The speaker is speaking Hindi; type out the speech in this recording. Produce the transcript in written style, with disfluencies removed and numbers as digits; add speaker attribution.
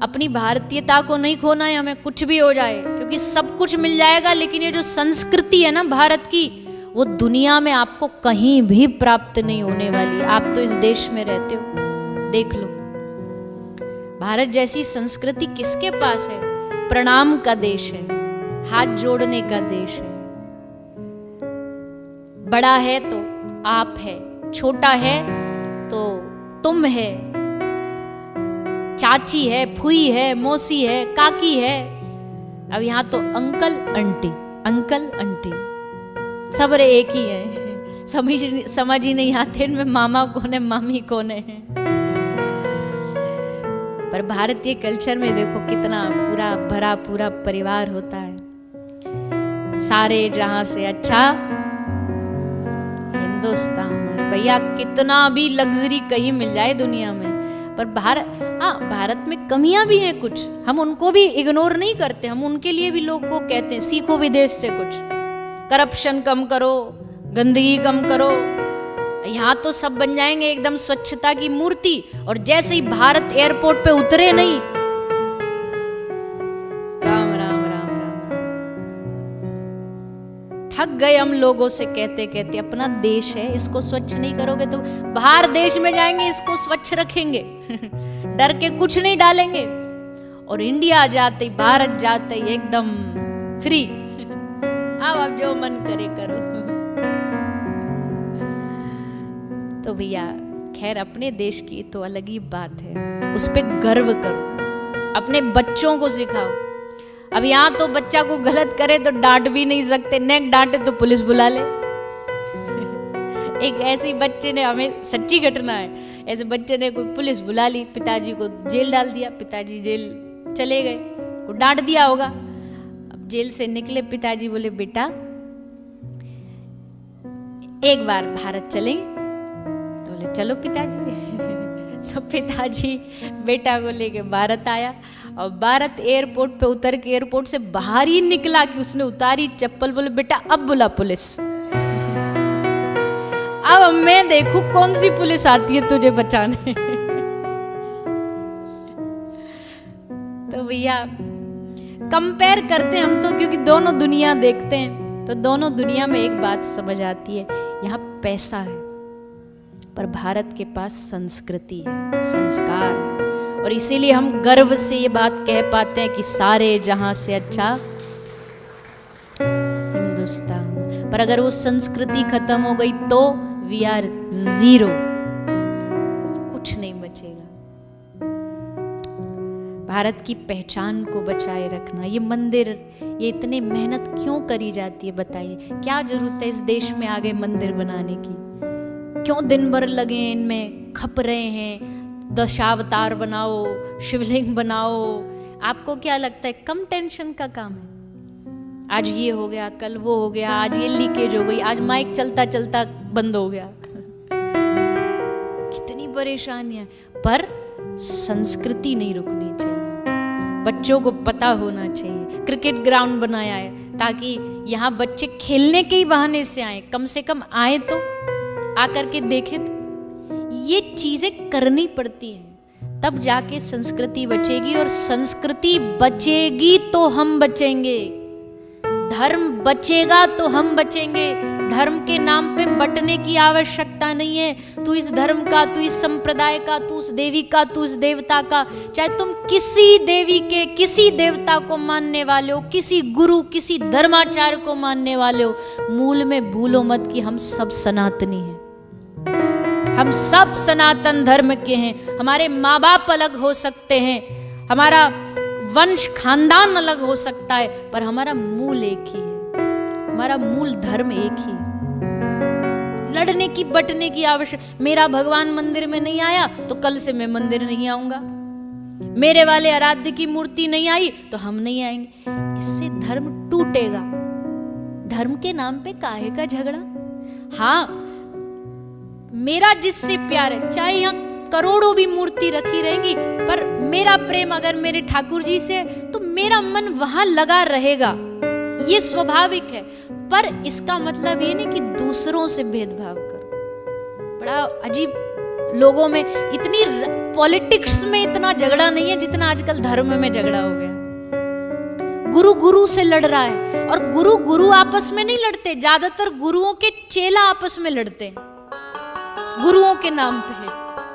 Speaker 1: अपनी भारतीयता को नहीं खोना है, हमें कुछ भी हो जाए, क्योंकि सब कुछ मिल जाएगा, लेकिन ये जो संस्कृति है ना भारत की, वो दुनिया में आपको कहीं भी प्राप्त नहीं होने वाली। आप तो इस देश में रहते हो, देख लो भारत जैसी संस्कृति किसके पास है? प्रणाम का देश है, हाथ जोड़ने का देश है। बड़ा है तो आप है, छोटा है तो तुम है, चाची है, फूई है, मौसी है, काकी है। अब यहाँ तो अंकल आंटी सब रे एक ही है। समझ ही नहीं आते इनमें मामा कौन है, मामी कौन है। पर भारतीय कल्चर में देखो कितना पूरा भरा पूरा परिवार होता है। सारे जहां से अच्छा हिंदुस्तान। भैया कितना भी लग्जरी कहीं मिल जाए दुनिया में, पर भारत में कमियां भी हैं कुछ, हम उनको भी इग्नोर नहीं करते। हम उनके लिए भी लोग को कहते हैं सीखो विदेश से कुछ, करप्शन कम करो, गंदगी कम करो। यहाँ तो सब बन जाएंगे एकदम स्वच्छता की मूर्ति, और जैसे ही भारत एयरपोर्ट पे उतरे नहीं, राम राम राम राम, थक गए हम लोगों से कहते कहते। अपना देश है, इसको स्वच्छ नहीं करोगे तो बाहर देश में जाएंगे इसको स्वच्छ रखेंगे। डर के कुछ नहीं डालेंगे, और इंडिया जाते ही, भारत जाते ही एकदम फ्री। अब जो मन करे करो। तो भैया खैर अपने देश की तो अलग ही बात है, उस पे गर्व करो, अपने बच्चों को सिखाओ। अब यहाँ तो बच्चा को गलत करे तो डांट भी नहीं सकते, नेक डांटे तो पुलिस बुला ले। एक ऐसी बच्चे ने, हमें सच्ची घटना है, ऐसे बच्चे ने कोई पुलिस बुला ली, पिताजी को जेल डाल दिया, पिताजी जेल चले गए, को डांट दिया होगा। अब जेल से निकले, पिताजी बोले बेटा एक बार भारत चलेंगे? तो बोले चलो पिताजी। तो पिताजी बेटा को लेके भारत आया, और भारत एयरपोर्ट पे उतर के एयरपोर्ट से बाहर ही निकला कि उसने उतारी चप्पल, बोले बेटा अब बुला पुलिस। अब मैं देखूं कौन सी पुलिस आती है तुझे बचाने। तो भैया कंपेयर करते हैं हम तो, क्योंकि दोनों दुनिया देखते हैं, तो दोनों दुनिया में एक बात समझ आती है, यहाँ पैसा है पर भारत के पास संस्कृति है, संस्कार है। और इसीलिए हम गर्व से ये बात कह पाते हैं कि सारे जहां से अच्छा हिंदुस्तान। पर अगर वो संस्कृति खत्म हो गई तो वी आर जीरो, कुछ नहीं बचेगा। भारत की पहचान को बचाए रखना, ये मंदिर, ये इतने मेहनत क्यों करी जाती है बताइए? क्या जरूरत है इस देश में आगे मंदिर बनाने की? क्यों दिन भर लगे इनमें, खप रहे हैं, दशावतार बनाओ, शिवलिंग बनाओ। आपको क्या लगता है कम टेंशन का काम है? आज ये हो गया, कल वो हो गया, आज ये लीकेज हो गई, आज माइक चलता चलता बंद हो गया। कितनी परेशानियां। पर संस्कृति नहीं रुकनी चाहिए, बच्चों को पता होना चाहिए। क्रिकेट ग्राउंड बनाया है ताकि यहाँ बच्चे खेलने के ही बहाने से आए, कम से कम आए तो आकर के देखे तो। ये चीजें करनी पड़ती हैं, तब जाके संस्कृति बचेगी, और संस्कृति बचेगी तो हम बचेंगे, धर्म बचेगा तो हम बचेंगे। धर्म के नाम पे बंटने की आवश्यकता नहीं है। तू इस धर्म का, तू इस संप्रदाय का, तू उस देवी का, तू उस देवता का। चाहे तुम किसी देवी के, किसी देवता को मानने वाले हो, किसी गुरु, किसी धर्माचार्य को मानने वाले हो, मूल में भूलो मत कि हम सब सनातनी हैं। हम सब सनातन धर्म के हैं। हमारे माँ बाप अलग हो सकते हैं, हमारा वंश खानदान अलग हो सकता है, पर हमारा मूल एक ही है, हमारा मूल धर्म एक ही है। लड़ने की बटने की आवश्यक, मेरा भगवान मंदिर में नहीं आया तो कल से मैं मंदिर नहीं आऊंगा, मेरे वाले आराध्य की मूर्ति नहीं आई तो हम नहीं आएंगे। इससे धर्म टूटेगा। धर्म के नाम पे काहे का झगड़ा? हाँ, मेरा जिससे प्यार है, चाहे यहाँ करोड़ों भी मूर्ति रखी रहेंगी, पर मेरा प्रेम अगर मेरे ठाकुर जी से, तो मेरा मन वहां लगा रहेगा, ये स्वाभाविक है। पर इसका मतलब ये नहीं कि दूसरों से भेदभाव करो। बड़ा अजीब, लोगों में इतनी पॉलिटिक्स में इतना झगड़ा नहीं है जितना आजकल धर्म में झगड़ा हो गया। गुरु गुरु से लड़ रहा है, और गुरु गुरु आपस में नहीं लड़ते, ज्यादातर गुरुओं के चेला आपस में लड़ते हैं गुरुओं के नाम पे।